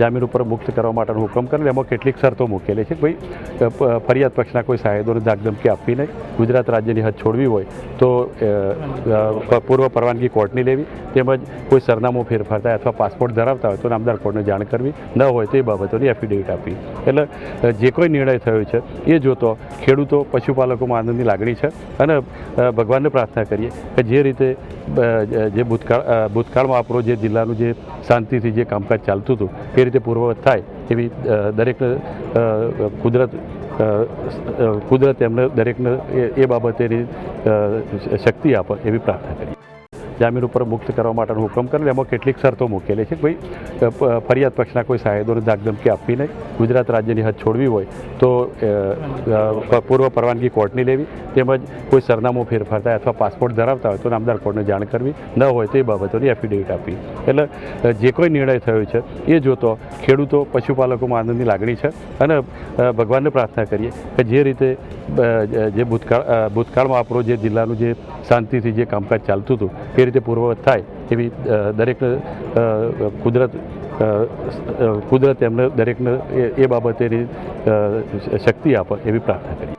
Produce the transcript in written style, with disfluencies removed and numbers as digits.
જામીન ઉપર મુક્ત કરવા માટેનો હુકમ કરેલ, એમાં કેટલીક શરતો મૂકેલી છે કે ભાઈ ફરિયાદ પક્ષના કોઈ સાહેબોને ધાકધમકી આપવી નહીં, ગુજરાત રાજ્યની હદ છોડવી હોય તો પૂર્વ પરવાનગી કોર્ટની લેવી, તેમજ કોઈ સરનામું ફેરફાર થાય અથવા પાસપોર્ટ ધરાવતા હોય તો નામદાર કોર્ટને જાણ કરવી, ન હોય તો એ બાબતોની એફિડેવિટ આપવી. એટલે જે કોઈ નિર્ણય થયો છે એ જોતો ખેડૂતો પશુપાલકોમાં આનંદની લાગણી છે અને ભગવાનને પ્રાર્થના કરીએ કે જે રીતે જે ભૂતકાળમાં આપણો જે જિલ્લાનું જે શાંતિથી જે કામકાજ ચાલતું હતું એ રીતે પૂર્વવત થાય એવી દરેકને કુદરત એમને દરેકને એ બાબતેની શક્તિ આપે એવી પ્રાર્થના કરીએ. જામીન ઉપર મુક્ત કરવા માટેનો હુકમ કરેલ, એમાં કેટલીક શરતો મૂકેલી છે કે ભાઈ ફરિયાદ પક્ષના કોઈ સાહેબોને ધાકધમકી આપવી નહીં, ગુજરાત રાજ્યની હદ છોડવી હોય તો પૂર્વ પરવાનગી કોર્ટની લેવી, તેમજ કોઈ સરનામું ફેરફાર થાય અથવા પાસપોર્ટ ધરાવતા હોય તો નામદાર કોર્ટને જાણ કરવી, ન હોય તો એ બાબતોની એફિડેવિટ આપવી. એટલે જે કોઈ નિર્ણય થયો છે એ જોતો ખેડૂતો પશુપાલકોમાં આનંદની લાગણી છે અને ભગવાનને પ્રાર્થના કરીએ કે જે રીતે જે ભૂતકાળમાં આપણો જે જિલ્લાનું જે શાંતિથી જે કામકાજ ચાલતું હતું એ રીતે પૂર્વવત થાય એવી દરેકને કુદરત એમને દરેકને એ બાબતેની શક્તિ આપે એવી પ્રાર્થના કરીએ.